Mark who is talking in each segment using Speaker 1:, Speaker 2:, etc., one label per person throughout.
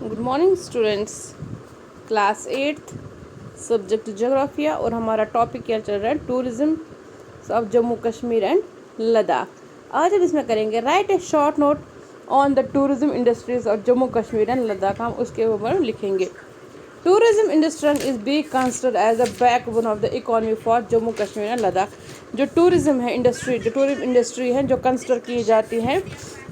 Speaker 1: Good morning students, class 8th subject जोग्राफिया और हमारा टॉपिक क्या चल रहा है, tourism of Jammu Kashmir and Ladakh. आज हम इसमें करेंगे write a short note on the tourism industries of Jammu Kashmir and Ladakh. हम उसके ऊपर लिखेंगे tourism industry is be considered as a backbone of the economy for Jammu Kashmir and Ladakh. जो टूरिज्म है इंडस्ट्री, जो टूरिज्म इंडस्ट्री है जो कंसिडर की जाती है,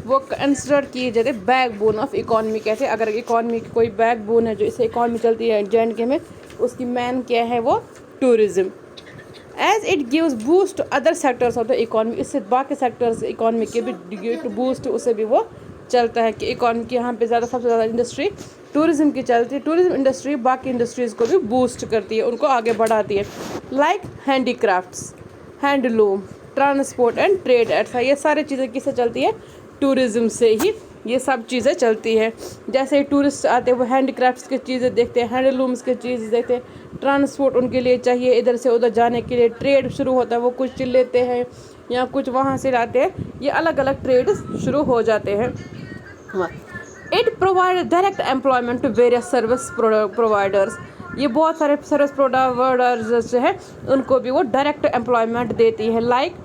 Speaker 1: वो कंसिडर की जाती है बैकबोन ऑफ इकोनॉमी। कहते हैं अगर इकोनॉमी की कोई बैकबोन है जो इसे इकोनॉमी चलती है जे में, उसकी मैन क्या है, वो tourism. As it gives boost to other sectors of the economy, इससे बाकी सेक्टर्स इकोनॉमी के भी बूस्ट उससे भी वो चलता है कि इकोनॉमी की यहाँ पे ज़्यादा सबसे ज़्यादा इंडस्ट्री टूरिज्म की चलती है। टूरिज्म इंडस्ट्री बाकी इंडस्ट्रीज़ को भी बूस्ट करती है, उनको आगे बढ़ाती है। Like handicrafts, handloom, transport and trade, ऐसा ये सारी चीज़ें किससे चलती है, टूरिज्म से ही ये सब चीज़ें चलती है। जैसे टूरिस्ट आते हैं वो हैंडीक्राफ्ट्स की चीज़ें देखते हैं, हैंडलूम्स की चीज़ देखते हैं, ट्रांसपोर्ट उनके लिए चाहिए इधर से उधर जाने के लिए, ट्रेड शुरू होता है, वो कुछ लेते हैं या कुछ वहाँ से लाते हैं, ये अलग अलग ट्रेड शुरू हो जाते हैं। It provide direct employment to various service providers, ये बहुत सारे सर्विस प्रोवाइडर्स जो है उनको भी वो डायरेक्ट एम्प्लॉयमेंट देती है। लाइक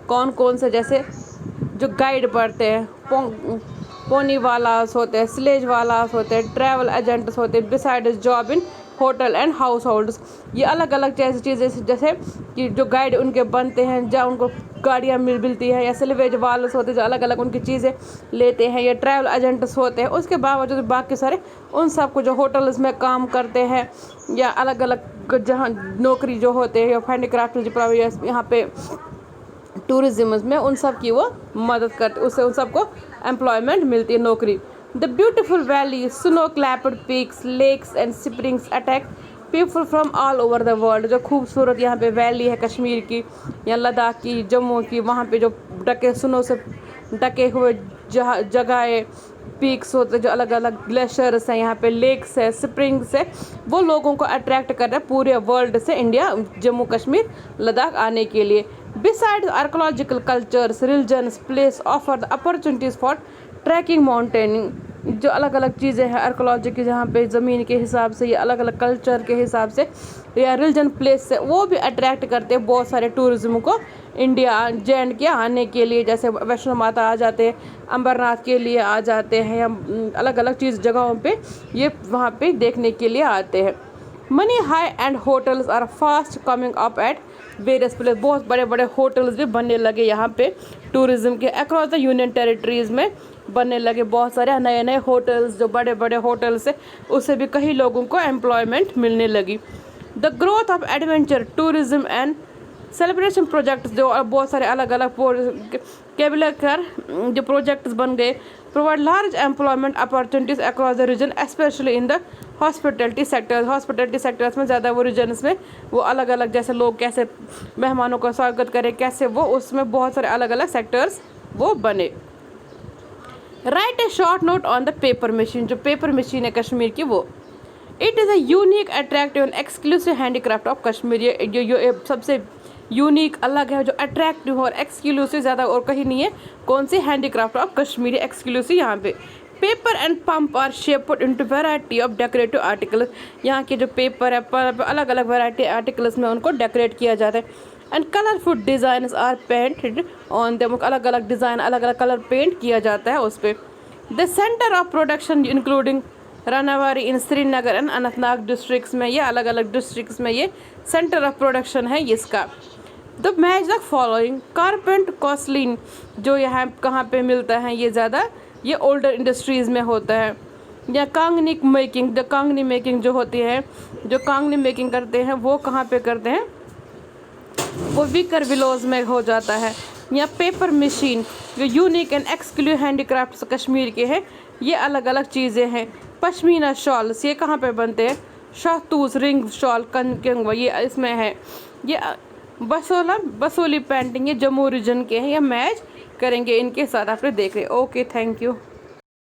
Speaker 1: कौन कौन से, जैसे जो गाइड पढ़ते हैं, पोनी वालास होते हैं, स्लेज वालास होते हैं, ट्रैवल एजेंट्स होते हैं, beside job in hotel and house holds, ये अलग अलग जैसी चीज़ें जैसे कि जो गाइड उनके बनते हैं जहाँ उनको गाड़ियाँ मिलती है, या स्लेज वालस होते हैं जो अलग अलग उनकी चीज़ें लेते हैं, या ट्रैवल एजेंट्स होते हैं। उसके बावजूद बाकी सारे उन सब को जो होटल्स में काम करते हैं या अलग अलग जहाँ नौकरी जो होते हैं या हैंडीक्राफ्ट जो यहाँ पे टूरिज्म में, उन सब की वो मदद करते, उससे उन सबको एम्प्लॉयमेंट मिलती है, नौकरी। The beautiful valley, snow clapped peaks, lakes and springs attack people from all over the world. जो खूबसूरत यहाँ पे वैली है कश्मीर की या लद्दाख की, जम्मू की, वहाँ पे जो ढके स्नो से ढके हुए जगह पीक्स होते, जो अलग अलग ग्लेशियर्स हैं, यहाँ पे लेक्स है, स्प्रिंग्स है, वो लोगों को अट्रैक्ट कर रहे हैं पूरे वर्ल्ड से इंडिया, जम्मू कश्मीर, लद्दाख आने के लिए। Besides archaeological cultures, religions, place offer the opportunities for trekking, mountaineering, जो अलग अलग चीज़ें हैं आर्कोलॉजी की, जहाँ पे ज़मीन के हिसाब से या अलग अलग कल्चर के हिसाब से या रिलीजन प्लेस से, वो भी अट्रैक्ट करते हैं बहुत सारे टूरिज्म को इंडिया जे के आने के लिए। जैसे वैष्णो माता आ जाते हैं, अमरनाथ के लिए आ जाते हैं, या अलग अलग चीज़ जगहों पे ये वहाँ पे देखने के लिए आते हैं। Many high and hotels are fast coming up at various place, बहुत बड़े बड़े होटल्स भी बनने लगे यहाँ पे टूरिज्म के अक्रॉस द यूनियन टेरिटरीज़ में बनने लगे बहुत सारे नए नए होटल्स, जो बड़े बड़े होटल्स है उससे भी कई लोगों को एम्प्लॉयमेंट मिलने लगी। The growth of adventure tourism and celebration projects, जो बहुत सारे अलग अलग केबलकर जो प्रोजेक्ट्स बन गए, provide large employment opportunities across the region specially in the hospitality sectors. Hospitality sectors में ज़्यादा वो रीजन्स में वो अलग अलग, जैसे लोग कैसे मेहमानों का स्वागत करें, कैसे वो, उसमें बहुत सारे अलग अलग सेक्टर्स वो बने। Right a short note on the paper machine, जो पेपर मशीन है कश्मीर की वो, it is a unique attractive and exclusive handicraft of Kashmir. ये सबसे यूनिक अलग है, जो अट्रैक्टिव और एक्सक्लूसिव, ज़्यादा और कहीं नहीं है, कौन सी, हैंडीक्राफ्ट ऑफ कश्मीरी एक्सक्लूसिव। यहाँ पे paper and pulp are shaped into variety of decorative articles, यहाँ के जो पेपर है पर अलग अलग वैरायटी आर्टिकल्स में उनको डेकोरेट किया जाता है। And colourful designs are painted on them, अलग अलग डिज़ाइन अलग अलग कलर पेंट किया जाता है उस पर। The centre of production including Rainawari in Srinagar and Anantnag districts में, ये अलग अलग डिस्ट्रिक्ट्स में ये सेंटर ऑफ प्रोडक्शन है इसका। The match the following carpet कॉस्लिन, जो यहाँ कहाँ पे मिलता है, ये ज़्यादा ये ओल्डर इंडस्ट्रीज़ में होता है। या Kangni making, the Kangni making जो होती है, जो कांगनी मेकिंग करते हैं वो कहाँ पे करते हैं, वो विकर विलोज में हो जाता है। या पेपर मशीन, जो unique and exclusive handicrafts Kashmir के हैं, ये अलग अलग चीज़ें हैं। पश्मीना शॉल्स, ये कहाँ पे बनते हैं, शाहतूस रिंग शॉल कंग, ये इसमें है। ये बसोली पेंटिंग, ये जम्मू रीजन के हैं, या मैच करेंगे इनके साथ, आपने देख रहे। Okay, thank you.